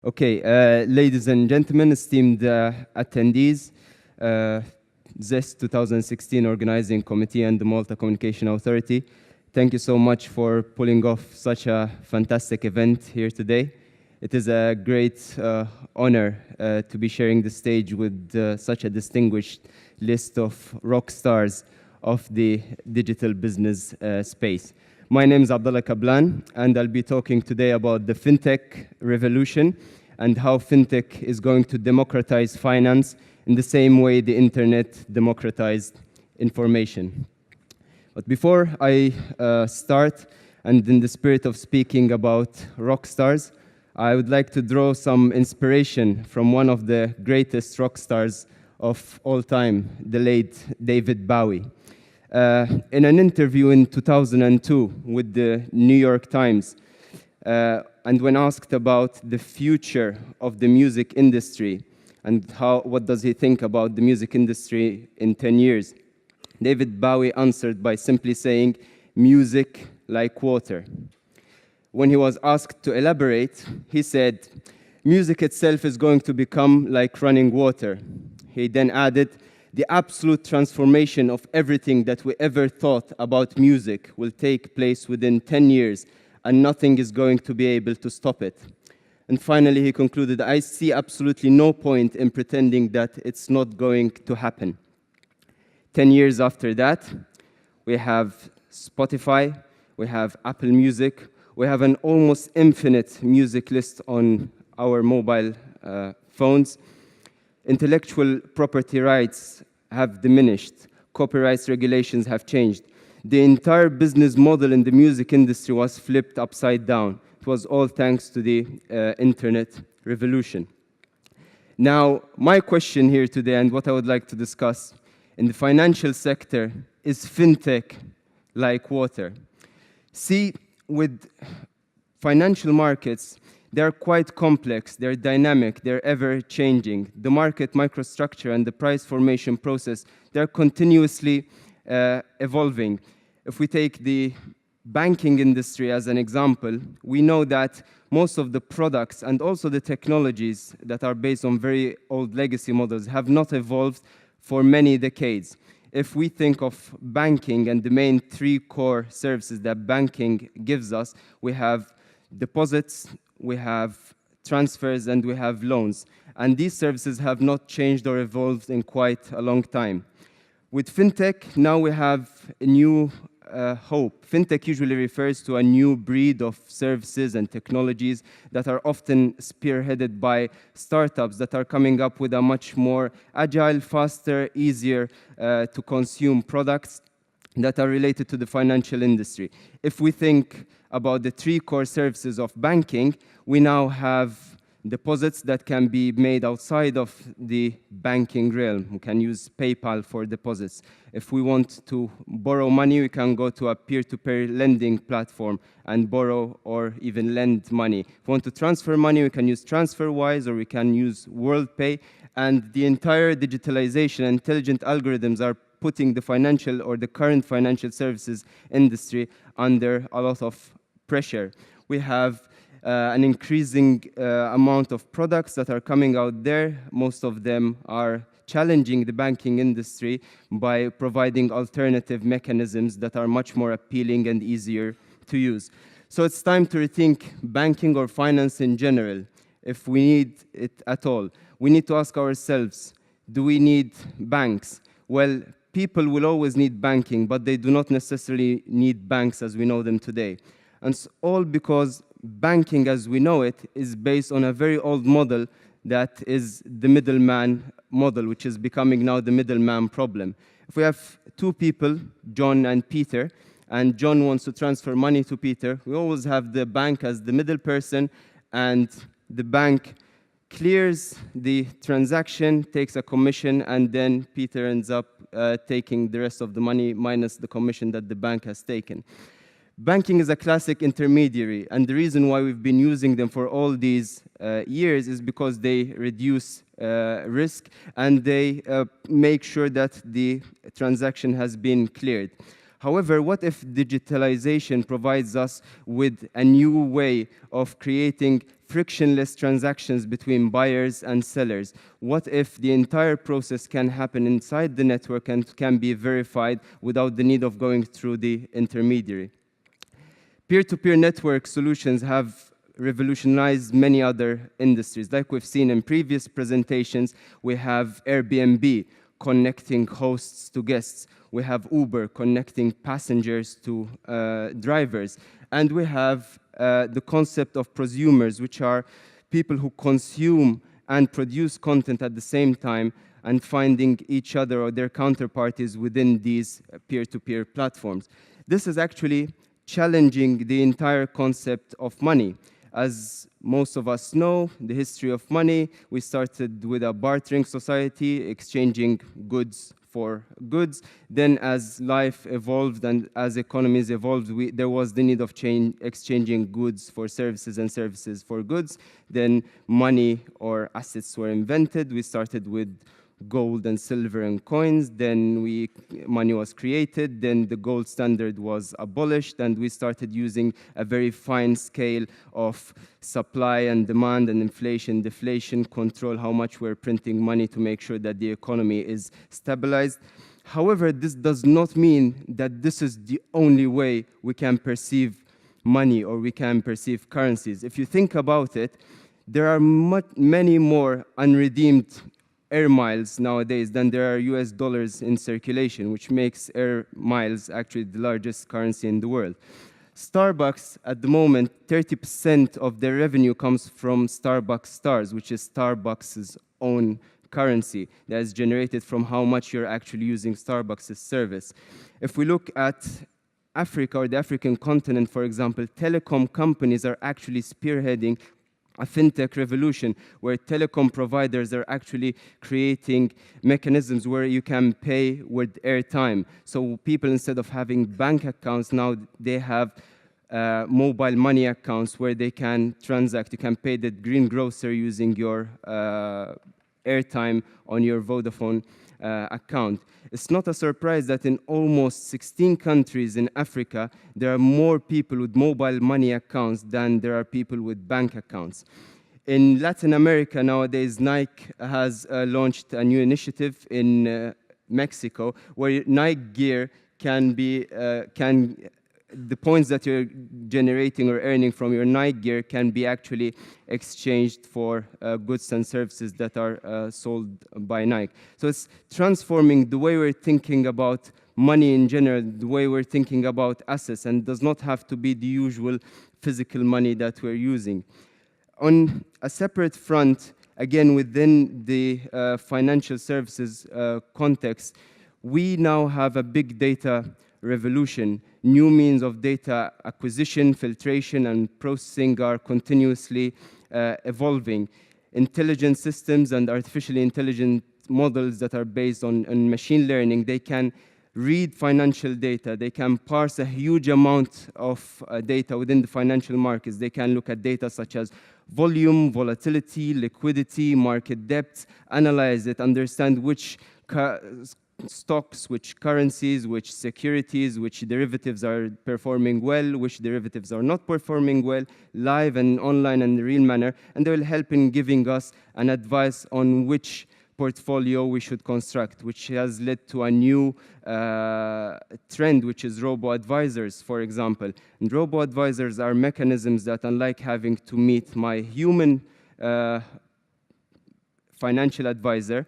Okay, ladies and gentlemen, esteemed attendees, ZEST 2016 Organizing Committee and the Malta Communication Authority, thank you so much for pulling off such a fantastic event here today. It is a great honor to be sharing the stage with such a distinguished list of rock stars of the digital business space. My name is Abdalla Kablan, and I'll be talking today about the FinTech revolution and how FinTech is going to democratize finance in the same way the internet democratized information. But before I start, and in the spirit of speaking about rock stars, I would like to draw some inspiration from one of the greatest rock stars of all time, the late David Bowie. In an interview in 2002 with the New York Times, and when asked about the future of the music industry and what does he think about the music industry in 10 years, David Bowie answered by simply saying, "Music like water." When he was asked to elaborate, he said, "Music itself is going to become like running water." He then added, "The absolute transformation of everything that we ever thought about music will take place within 10 years, and nothing is going to be able to stop it." And finally, he concluded, "I see absolutely no point in pretending that it's not going to happen." 10 years after that, we have Spotify, we have Apple Music, we have an almost infinite music list on our mobile phones. Intellectual property rights have diminished. Copyright regulations have changed. The entire business model in the music industry was flipped upside down. It was all thanks to the internet revolution. Now, my question here today and what I would like to discuss in the financial sector is FinTech like water. See, with financial markets, they're quite complex, they're dynamic, they're ever-changing. The market microstructure and the price formation process, they're continuously evolving. If we take the banking industry as an example, we know that most of the products and also the technologies that are based on very old legacy models have not evolved for many decades. If we think of banking and the main three core services that banking gives us, we have deposits, we have transfers, and we have loans. And these services have not changed or evolved in quite a long time. With FinTech, now we have a new hope. FinTech usually refers to a new breed of services and technologies that are often spearheaded by startups that are coming up with a much more agile, faster, easier to consume products that are related to the financial industry. If we think about the three core services of banking, we now have deposits that can be made outside of the banking realm. We can use PayPal for deposits. If we want to borrow money, we can go to a peer-to-peer lending platform and borrow or even lend money. If we want to transfer money, we can use TransferWise or we can use WorldPay. And the entire digitalization, intelligent algorithms are putting the financial or the current financial services industry under a lot of pressure. We have an increasing amount of products that are coming out there. Most of them are challenging the banking industry by providing alternative mechanisms that are much more appealing and easier to use. So it's time to rethink banking or finance in general, if we need it at all. We need to ask ourselves, do we need banks? Well, people will always need banking, but they do not necessarily need banks as we know them today. And it's all because banking as we know it is based on a very old model that is the middleman model, which is becoming now the middleman problem. If we have two people, John and Peter, and John wants to transfer money to Peter, we always have the bank as the middle person, and the bank clears the transaction, takes a commission, and then Peter ends up taking the rest of the money minus the commission that the bank has taken. Banking is a classic intermediary, and the reason why we've been using them for all these years is because they reduce risk and they make sure that the transaction has been cleared. However, what if digitalization provides us with a new way of creating frictionless transactions between buyers and sellers? What if the entire process can happen inside the network and can be verified without the need of going through the intermediary? Peer-to-peer network solutions have revolutionized many other industries. Like we've seen in previous presentations, we have Airbnb connecting hosts to guests. We have Uber connecting passengers to drivers. And we have the concept of prosumers, which are people who consume and produce content at the same time and finding each other or their counterparties within these peer-to-peer platforms. This is actually challenging the entire concept of money. As most of us know, the history of money, we started with a bartering society, exchanging goods for goods. Then as life evolved and as economies evolved, there was the need of exchanging goods for services and services for goods. Then money or assets were invented. We started with gold and silver and coins. Then money was created. Then the gold standard was abolished, and we started using a very fine scale of supply and demand and inflation, deflation, control how much we're printing money to make sure that the economy is stabilized. However, this does not mean that this is the only way we can perceive money or we can perceive currencies. If you think about it, there are many more unredeemed air miles nowadays than there are US dollars in circulation, which makes air miles actually the largest currency in the world. Starbucks, at the moment, 30% of their revenue comes from Starbucks stars, which is Starbucks' own currency that is generated from how much you're actually using Starbucks' service. If we look at Africa or the African continent, for example, telecom companies are actually spearheading a FinTech revolution where telecom providers are actually creating mechanisms where you can pay with airtime. So people, instead of having bank accounts, now they have mobile money accounts where they can transact. You can pay the greengrocer using your airtime on your Vodafone account. It's not a surprise that in almost 16 countries in Africa, there are more people with mobile money accounts than there are people with bank accounts. In Latin America nowadays, Nike has launched a new initiative in Mexico where Nike gear can be, the points that you're generating or earning from your Nike gear can be actually exchanged for goods and services that are sold by Nike. So it's transforming the way we're thinking about money in general, the way we're thinking about assets, and does not have to be the usual physical money that we're using. On a separate front, again, within the financial services context, we now have a big data revolution. New means of data acquisition, filtration, and processing are continuously evolving. Intelligent systems and artificially intelligent models that are based on machine learning, they can read financial data. They can parse a huge amount of data within the financial markets. They can look at data such as volume, volatility, liquidity, market depth, analyze it, understand which stocks, which currencies, which securities, which derivatives are performing well, which derivatives are not performing well, live and online and in a real manner, and they will help in giving us an advice on which portfolio we should construct, which has led to a new trend, which is robo-advisors, for example. And robo-advisors are mechanisms that, unlike having to meet my human financial advisor,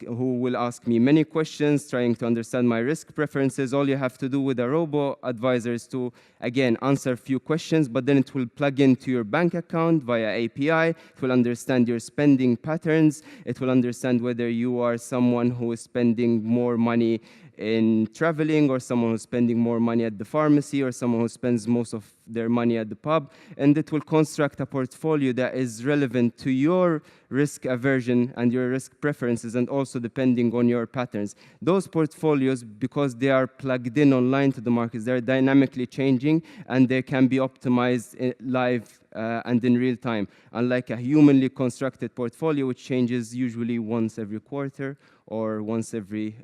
who will ask me many questions, trying to understand my risk preferences. All you have to do with a robo-advisor is to, again, answer a few questions, but then it will plug into your bank account via API. It will understand your spending patterns. It will understand whether you are someone who is spending more money in traveling, or someone who's spending more money at the pharmacy, or someone who spends most of their money at the pub, and it will construct a portfolio that is relevant to your risk aversion and your risk preferences, and also depending on your patterns. Those portfolios, because they are plugged in online to the markets, they're dynamically changing, and they can be optimized live and in real time, unlike a humanly constructed portfolio, which changes usually once every quarter or once every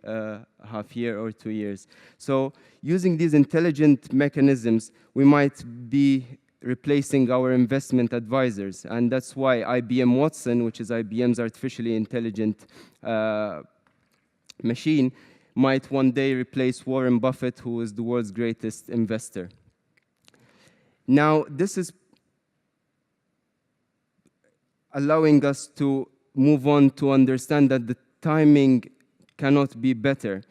half year or 2 years. So using these intelligent mechanisms, we might be replacing our investment advisors. And that's why IBM Watson, which is IBM's artificially intelligent machine, might one day replace Warren Buffett, who is the world's greatest investor. Now, this is allowing us to move on to understand that the timing cannot be better.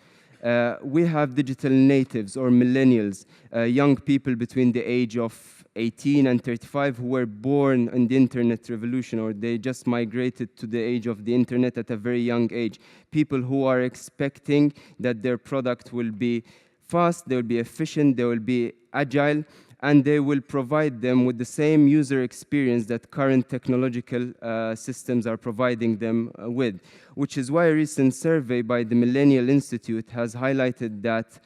We have digital natives or millennials, young people between the age of 18 and 35 who were born in the internet revolution, or they just migrated to the age of the internet at a very young age. People who are expecting that their product will be fast, they will be efficient, they will be agile, and they will provide them with the same user experience that current technological systems are providing them with, which is why a recent survey by the Millennial Institute has highlighted that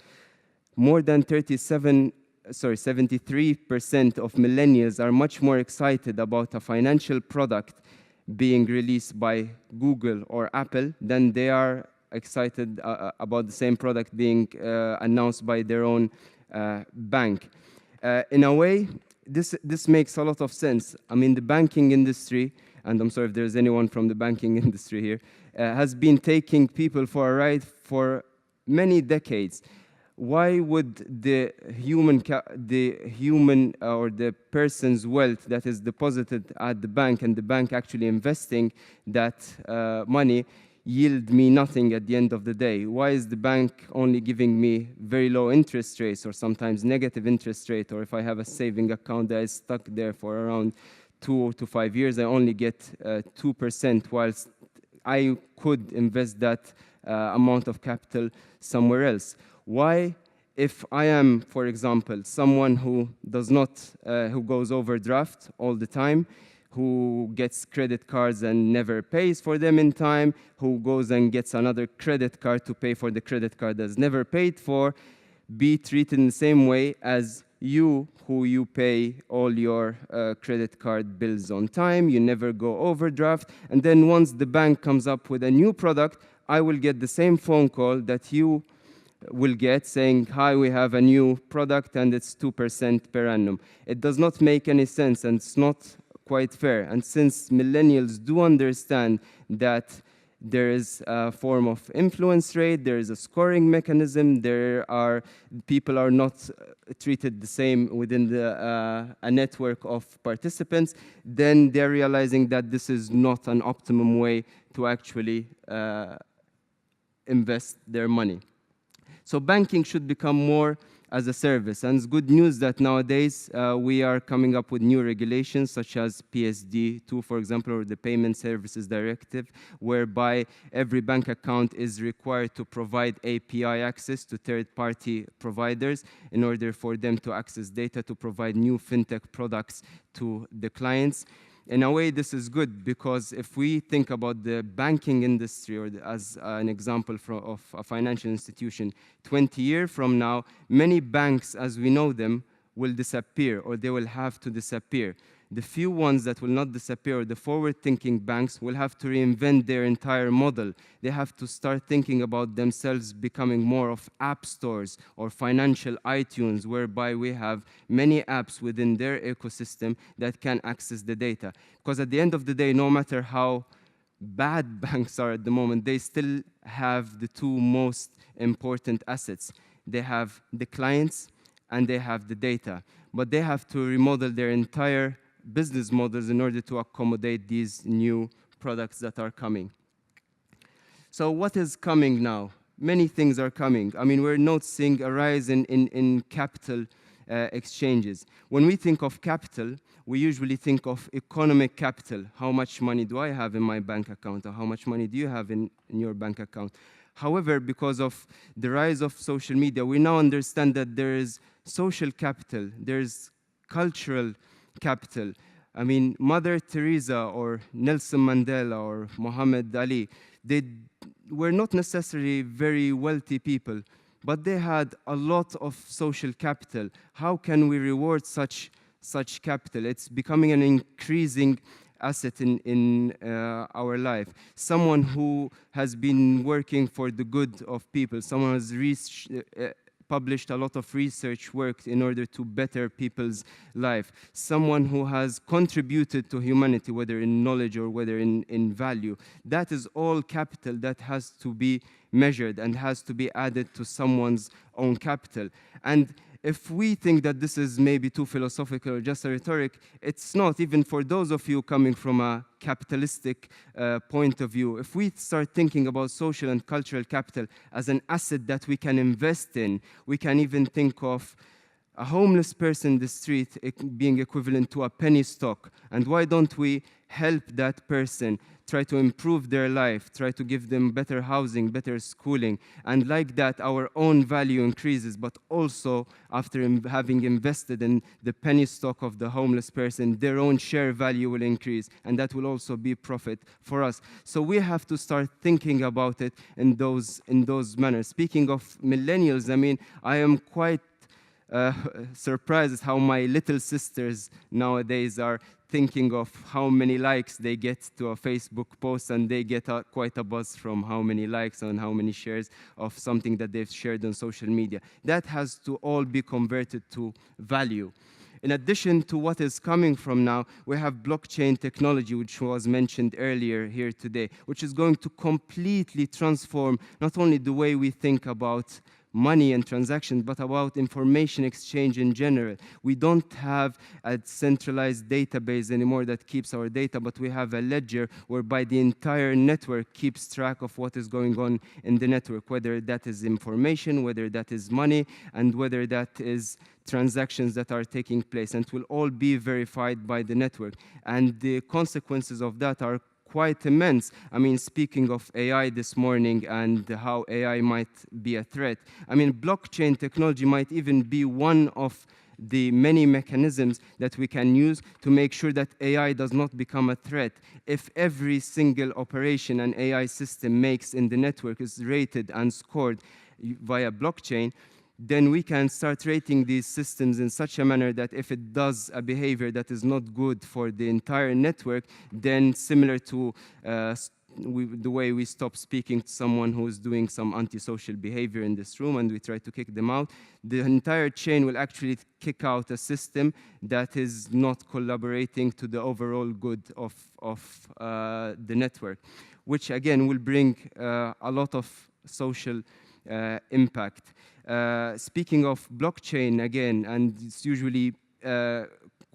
more than 73% of millennials are much more excited about a financial product being released by Google or Apple than they are excited about the same product being announced by their own bank. In a way, this makes a lot of sense. I mean, the banking industry, and I'm sorry if there's anyone from the banking industry here, has been taking people for a ride for many decades. Why would the human or the person's wealth that is deposited at the bank and the bank actually investing that money yield me nothing at the end of the day? Why is the bank only giving me very low interest rates or sometimes negative interest rate? Or if I have a saving account that is stuck there for around 2 to 5 years, I only get 2%, whilst I could invest that amount of capital somewhere else. Why, if I am, for example, someone who does not, who goes overdraft all the time, who gets credit cards and never pays for them in time, who goes and gets another credit card to pay for the credit card that's never paid for, be treated in the same way as you, who you pay all your credit card bills on time, you never go overdraft, and then once the bank comes up with a new product, I will get the same phone call that you will get saying, hi, we have a new product and it's 2% per annum. It does not make any sense, and it's not quite fair. And since millennials do understand that there is a form of influence rate, there is a scoring mechanism, people are not treated the same within a network of participants, then they're realizing that this is not an optimum way to actually invest their money. So banking should become more as a service. And it's good news that nowadays we are coming up with new regulations such as PSD2, for example, or the Payment Services Directive, whereby every bank account is required to provide API access to third-party providers in order for them to access data to provide new FinTech products to the clients. In a way, this is good, because if we think about the banking industry, or as an example of a financial institution, 20 years from now, many banks as we know them will disappear, or they will have to disappear. The few ones that will not disappear, the forward-thinking banks, will have to reinvent their entire model. They have to start thinking about themselves becoming more of app stores or financial iTunes, whereby we have many apps within their ecosystem that can access the data. Because at the end of the day, no matter how bad banks are at the moment, they still have the two most important assets. They have the clients and they have the data. But they have to remodel their entire business models in order to accommodate these new products that are coming. So what is coming now? Many things are coming. I mean, we're noticing a rise in capital exchanges. When we think of capital, we usually think of economic capital. How much money do I have in my bank account? Or how much money do you have in your bank account? However, because of the rise of social media, we now understand that there is social capital, there's cultural capital. I mean, Mother Teresa or Nelson Mandela or Muhammad Ali, they were not necessarily very wealthy people, but they had a lot of social capital. How can we reward such capital? It's becoming an increasing asset in our life. Someone who has been working for the good of people, someone who has reached published a lot of research work in order to better people's life, someone who has contributed to humanity, whether in knowledge or whether in value. That is all capital that has to be measured and has to be added to someone's own capital. And if we think that this is maybe too philosophical or just a rhetoric, it's not, even for those of you coming from a capitalistic point of view. If we start thinking about social and cultural capital as an asset that we can invest in, we can even think of a homeless person in the street being equivalent to a penny stock. And why don't we help that person, try to improve their life, try to give them better housing, better schooling, and like that our own value increases, but also after having invested in the penny stock of the homeless person, their own share value will increase, and that will also be profit for us. So we have to start thinking about it in those manners. Speaking of millennials, I mean, I am quite surprised how my little sisters nowadays are thinking of how many likes they get to a Facebook post, and they get quite a buzz from how many likes and how many shares of something that they've shared on social media. That has to all be converted to value. In addition to what is coming from now, we have blockchain technology, which was mentioned earlier here today, which is going to completely transform not only the way we think about money and transactions, but about information exchange in general. We don't have a centralized database anymore that keeps our data, but we have a ledger whereby the entire network keeps track of what is going on in the network, whether that is information, whether that is money, and whether that is transactions that are taking place, and it will all be verified by the network. And the consequences of that are quite immense. I mean, speaking of AI this morning and how AI might be a threat, I mean, blockchain technology might even be one of the many mechanisms that we can use to make sure that AI does not become a threat. If every single operation an AI system makes in the network is rated and scored via blockchain, then we can start rating these systems in such a manner that if it does a behavior that is not good for the entire network, then similar to the way we stop speaking to someone who is doing some antisocial behavior in this room and we try to kick them out, the entire chain will actually kick out a system that is not collaborating to the overall good of the network, which again will bring a lot of social impact. Speaking of blockchain again, and it's usually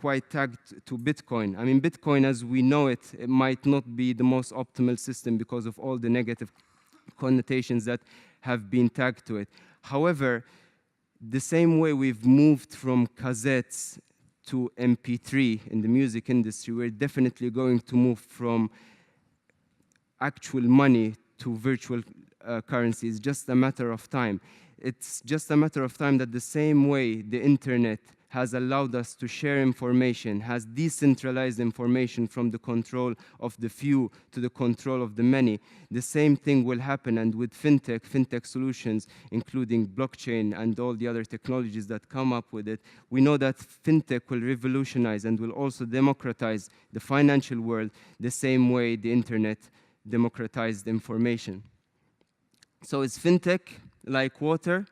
quite tagged to Bitcoin. I mean, Bitcoin as we know it, it might not be the most optimal system because of all the negative connotations that have been tagged to it. However, the same way we've moved from cassettes to MP3 in the music industry, we're definitely going to move from actual money to virtual currency. It's just a matter of time. It's just a matter of time that the same way the internet has allowed us to share information, has decentralized information from the control of the few to the control of the many, the same thing will happen. And with FinTech solutions, including blockchain and all the other technologies that come up with it, we know that FinTech will revolutionize and will also democratize the financial world the same way the internet democratized information. So is FinTech like water?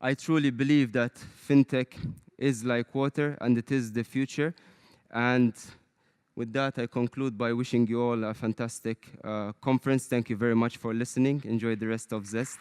I truly believe that FinTech is like water and it is the future. And with that, I conclude by wishing you all a fantastic conference. Thank you very much for listening. Enjoy the rest of ZEST.